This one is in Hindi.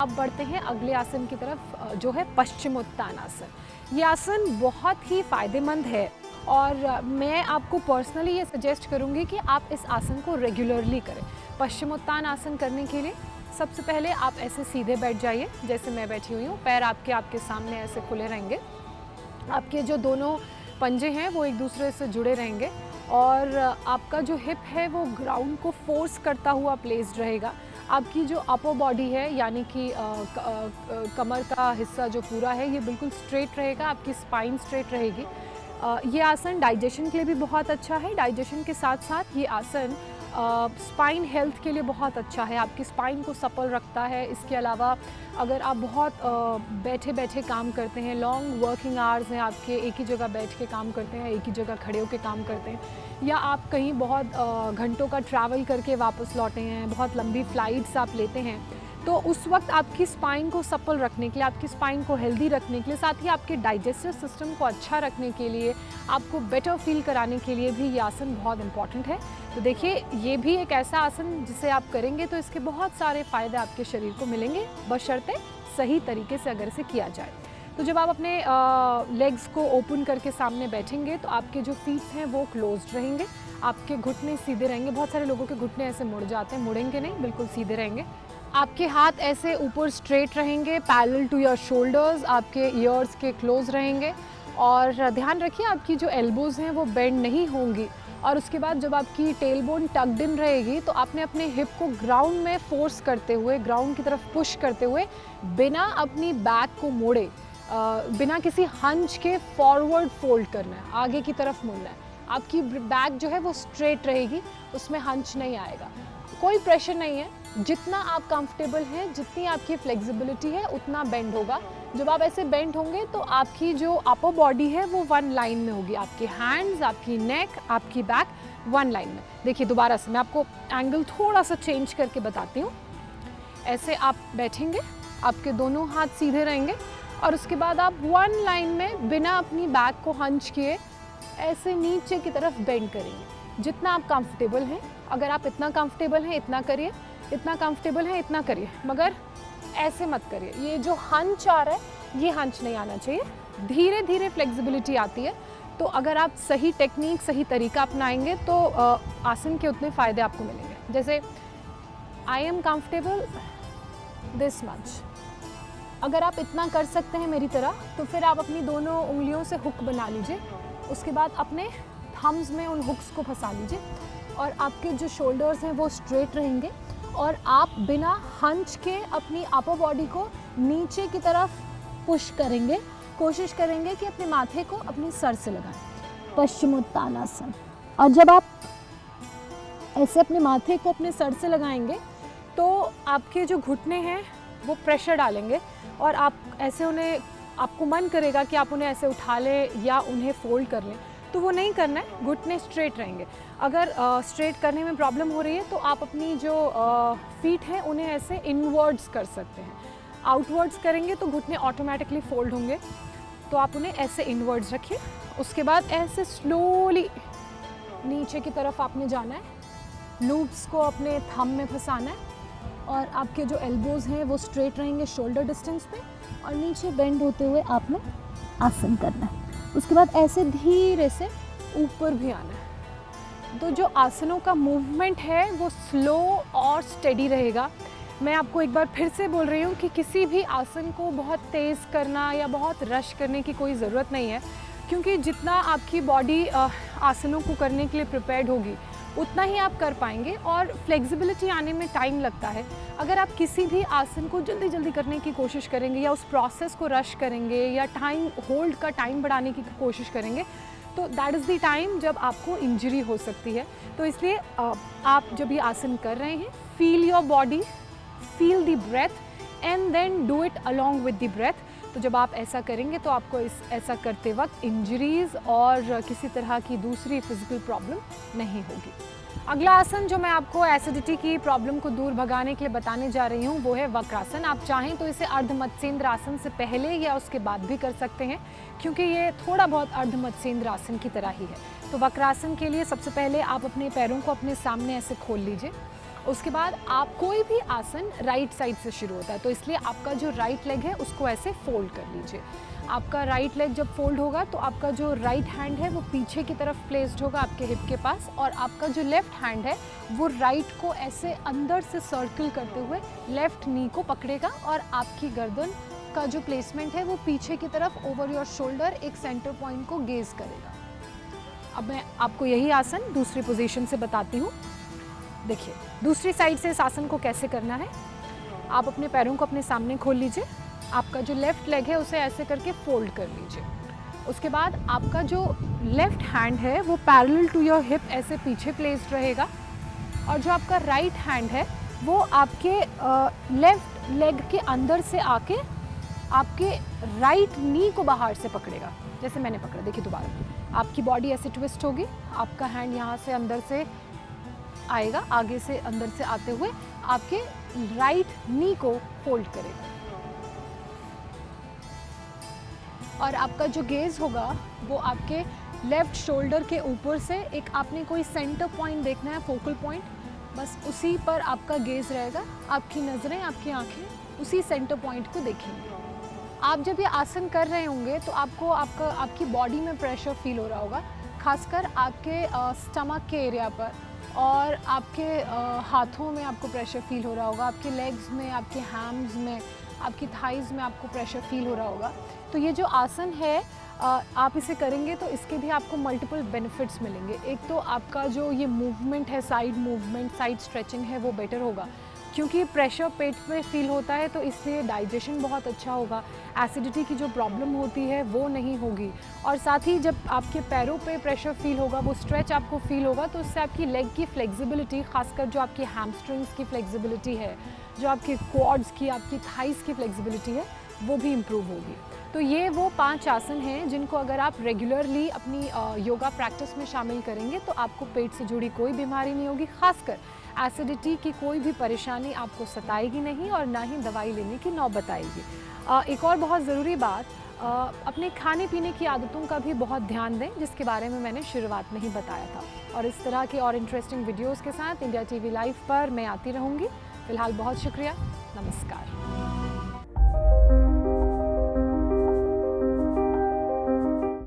अब बढ़ते हैं अगले आसन की तरफ, जो है पश्चिमोत्तानासन। ये आसन बहुत ही फ़ायदेमंद है और मैं आपको पर्सनली ये सजेस्ट करूँगी कि आप इस आसन को रेगुलरली करें। पश्चिमोत्तान आसन करने के लिए सबसे पहले आप ऐसे सीधे बैठ जाइए जैसे मैं बैठी हुई हूँ। पैर आपके सामने ऐसे खुले रहेंगे, आपके जो दोनों पंजे हैं वो एक दूसरे से जुड़े रहेंगे और आपका जो हिप है वो ग्राउंड को फोर्स करता हुआ प्लेस्ड रहेगा। आपकी जो अपर बॉडी है यानी कि कमर का हिस्सा जो पूरा है ये बिल्कुल स्ट्रेट रहेगा, आपकी स्पाइन स्ट्रेट रहेगी। ये आसन डाइजेशन के लिए भी बहुत अच्छा है। डाइजेशन के साथ साथ ये आसन स्पाइन हेल्थ के लिए बहुत अच्छा है, आपकी स्पाइन को सपल रखता है। इसके अलावा अगर आप बहुत बैठे बैठे काम करते हैं, लॉन्ग वर्किंग आवर्स हैं आपके, एक ही जगह बैठ के काम करते हैं, एक ही जगह खड़े होकर काम करते हैं, या आप कहीं बहुत घंटों का ट्रैवल करके वापस लौटे हैं, बहुत लंबी फ़्लाइट्स आप लेते हैं, तो उस वक्त आपकी स्पाइन को सपल रखने के लिए, आपकी स्पाइन को हेल्दी रखने के लिए, साथ ही आपके डाइजेस्टिव सिस्टम को अच्छा रखने के लिए, आपको बेटर फील कराने के लिए भी ये आसन बहुत इम्पॉर्टेंट है। तो देखिए ये भी एक ऐसा आसन जिसे आप करेंगे तो इसके बहुत सारे फ़ायदे आपके शरीर को मिलेंगे, बशर्ते सही तरीके से अगर इसे किया जाए। तो जब आप अपने लेग्स को ओपन करके सामने बैठेंगे तो आपके जो फीट हैं वो क्लोज्ड रहेंगे, आपके घुटने सीधे रहेंगे। बहुत सारे लोगों के घुटने ऐसे मुड़ जाते हैं, मुड़ेंगे नहीं, बिल्कुल सीधे रहेंगे। आपके हाथ ऐसे ऊपर स्ट्रेट रहेंगे, पैरेलल टू योर शोल्डर्स, आपके ईयर्स के क्लोज रहेंगे और ध्यान रखिए आपकी जो एल्बोज़ हैं वो बेंड नहीं होंगी। और उसके बाद जब आपकी टेल बोन टक्ड इन रहेगी तो आपने अपने हिप को ग्राउंड में फोर्स करते हुए, ग्राउंड की तरफ पुश करते हुए, बिना अपनी बैक को मोड़े, बिना किसी हंच के फॉरवर्ड फोल्ड करना है, आगे की तरफ मुड़ना है। आपकी बैक जो है वो स्ट्रेट रहेगी, उसमें हंच नहीं आएगा, कोई प्रेशर नहीं है। जितना आप कंफर्टेबल हैं, जितनी आपकी फ्लेक्सिबिलिटी है उतना बेंड होगा। जब आप ऐसे बेंड होंगे तो आपकी जो अपर बॉडी है वो वन लाइन में होगी, आपके हैंड्स, आपकी नेक, आपकी बैक वन लाइन में। देखिए दोबारा से मैं आपको एंगल थोड़ा सा चेंज करके बताती हूँ। ऐसे आप बैठेंगे, आपके दोनों हाथ सीधे रहेंगे और उसके बाद आप वन लाइन में बिना अपनी बैक को हंच किए ऐसे नीचे की तरफ बेंड करेंगे, जितना आप कंफर्टेबल हैं। अगर आप इतना कंफर्टेबल हैं इतना करिए, इतना कंफर्टेबल है इतना करिए, मगर ऐसे मत करिए। ये जो हंच आ रहा है ये हंच नहीं आना चाहिए, धीरे धीरे फ्लेक्सिबिलिटी आती है। तो अगर आप सही टेक्निक, सही तरीका अपनाएंगे तो आसन के उतने फ़ायदे आपको मिलेंगे। जैसे I am comfortable this much, अगर आप इतना कर सकते हैं मेरी तरह तो फिर आप अपनी दोनों उंगलियों से हुक बना लीजिए, उसके बाद अपने थम्स में उन हुक्स को फंसा लीजिए और आपके जो शोल्डर्स हैं वो स्ट्रेट रहेंगे और आप बिना हंच के अपनी अपर बॉडी को नीचे की तरफ पुश करेंगे, कोशिश करेंगे कि अपने माथे को अपने सर से लगाएं, पश्चिमोत्तानासन। और जब आप ऐसे अपने माथे को अपने सर से लगाएंगे तो आपके जो घुटने हैं वो प्रेशर डालेंगे और आप ऐसे उन्हें, आपको मन करेगा कि आप उन्हें ऐसे उठा लें या उन्हें फोल्ड कर लें, तो वो नहीं करना है, घुटने स्ट्रेट रहेंगे। अगर स्ट्रेट करने में प्रॉब्लम हो रही है तो आप अपनी जो फीट हैं उन्हें ऐसे इनवर्ड्स कर सकते हैं। आउटवर्ड्स करेंगे तो घुटने ऑटोमेटिकली फोल्ड होंगे, तो आप उन्हें ऐसे इनवर्ड्स रखिए। उसके बाद ऐसे स्लोली नीचे की तरफ आपने जाना है, लूप्स को अपने थंब में फंसाना है और आपके जो एल्बोज़ हैं वो स्ट्रेट रहेंगे शोल्डर डिस्टेंस पे और नीचे बेंड होते हुए आपने आसन करना है। उसके बाद ऐसे धीरे से ऊपर भी आना है। तो जो आसनों का मूवमेंट है वो स्लो और स्टेडी रहेगा। मैं आपको एक बार फिर से बोल रही हूँ कि किसी भी आसन को बहुत तेज़ करना या बहुत रश करने की कोई ज़रूरत नहीं है, क्योंकि जितना आपकी बॉडी आसनों को करने के लिए प्रिपेयर्ड होगी उतना ही आप कर पाएंगे और फ्लेक्सिबिलिटी आने में टाइम लगता है। अगर आप किसी भी आसन को जल्दी जल्दी करने की कोशिश करेंगे या उस प्रोसेस को रश करेंगे या टाइम होल्ड का टाइम बढ़ाने की कोशिश करेंगे तो दैट इज़ द टाइम जब आपको इंजरी हो सकती है। तो इसलिए आप जब ये आसन कर रहे हैं, feel your body, feel the breath and then do it along with the breath. तो जब आप ऐसा करेंगे तो आपको ऐसा करते वक्त इंजरीज़ और किसी तरह की दूसरी फिजिकल प्रॉब्लम नहीं होगी। अगला आसन जो मैं आपको एसिडिटी की प्रॉब्लम को दूर भगाने के लिए बताने जा रही हूँ वो है वक्रासन। आप चाहें तो इसे अर्धमत्स्येंद्र आसन से पहले या उसके बाद भी कर सकते हैं, क्योंकि ये थोड़ा बहुत अर्धमत्स्येंद्र आसन की तरह ही है। तो वक्रासन के लिए सबसे पहले आप अपने पैरों को अपने सामने ऐसे खोल लीजिए उसके बाद आप कोई भी आसन राइट साइड से शुरू होता है, तो इसलिए आपका जो राइट लेग है उसको ऐसे फोल्ड कर लीजिए। आपका राइट लेग जब फोल्ड होगा तो आपका जो राइट हैंड है वो पीछे की तरफ प्लेस्ड होगा आपके हिप के पास, और आपका जो लेफ्ट हैंड है वो राइट को ऐसे अंदर से सर्कल करते हुए लेफ्ट नी को पकड़ेगा, और आपकी गर्दन का जो प्लेसमेंट है वो पीछे की तरफ ओवर योर शोल्डर एक सेंटर पॉइंट को गेज करेगा। अब मैं आपको यही आसन दूसरी पोजीशन से बताती हूँ। देखिए दूसरी साइड से इस आसन को कैसे करना है। आप अपने पैरों को अपने सामने खोल लीजिए, आपका जो लेफ्ट लेग है उसे ऐसे करके फोल्ड कर लीजिए। उसके बाद आपका जो लेफ्ट हैंड है वो पैरेलल टू योर हिप ऐसे पीछे प्लेस्ड रहेगा, और जो आपका राइट हैंड है वो आपके लेफ्ट लेग के अंदर से आके आपके राइट नी को बाहर से पकड़ेगा, जैसे मैंने पकड़ा। देखिए दोबारा आपकी बॉडी ऐसे ट्विस्ट होगी, आपका हैंड यहाँ से अंदर से आएगा, आगे से अंदर से आते हुए आपके राइट नी को फोल्ड करेगा, और आपका जो गेज होगा वो आपके लेफ्ट शोल्डर के ऊपर से एक आपने कोई सेंटर पॉइंट देखना है, फोकल पॉइंट, बस उसी पर आपका गेज रहेगा। आपकी नज़रें, आपकी आंखें उसी सेंटर पॉइंट को देखेंगे। आप जब ये आसन कर रहे होंगे तो आपको आपकी बॉडी में प्रेशर फील हो रहा होगा, खासकर आपके स्टमक के एरिया पर, और आपके हाथों में आपको प्रेशर फील हो रहा होगा, आपके लेग्स में, आपके हैम्स में, आपकी थाइज़ में आपको प्रेशर फील हो रहा होगा। तो ये जो आसन है आप इसे करेंगे तो इसके भी आपको मल्टीपल बेनिफिट्स मिलेंगे। एक तो आपका जो ये मूवमेंट है, साइड मूवमेंट, साइड स्ट्रेचिंग है, वो बेटर होगा, क्योंकि प्रेशर पेट में फील होता है तो इसलिए डाइजेशन बहुत अच्छा होगा, एसिडिटी की जो प्रॉब्लम होती है वो नहीं होगी, और साथ ही जब आपके पैरों पे प्रेशर फील होगा, वो स्ट्रेच आपको फील होगा, तो उससे आपकी लेग की फ्लेक्सिबिलिटी, खासकर जो आपकी हैमस्ट्रिंग्स की फ्लेक्सिबिलिटी है, जो आपके क्वाड्स की, आपकी थाइस की फ्लेक्सिबिलिटी है, वो भी इम्प्रूव होगी। तो ये वो 5 आसन हैं जिनको अगर आप रेगुलरली अपनी योगा प्रैक्टिस में शामिल करेंगे तो आपको पेट से जुड़ी कोई बीमारी नहीं होगी, खासकर एसिडिटी की कोई भी परेशानी आपको सताएगी नहीं, और ना ही दवाई लेने की नौबत आएगी। एक और बहुत ज़रूरी बात, अपने खाने पीने की आदतों का भी बहुत ध्यान दें, जिसके बारे में मैंने शुरुआत में ही बताया था। और इस तरह के और इंटरेस्टिंग वीडियोज़ के साथ इंडिया TV लाइव पर मैं आती रहूँगी। फ़िलहाल बहुत शुक्रिया, नमस्कार।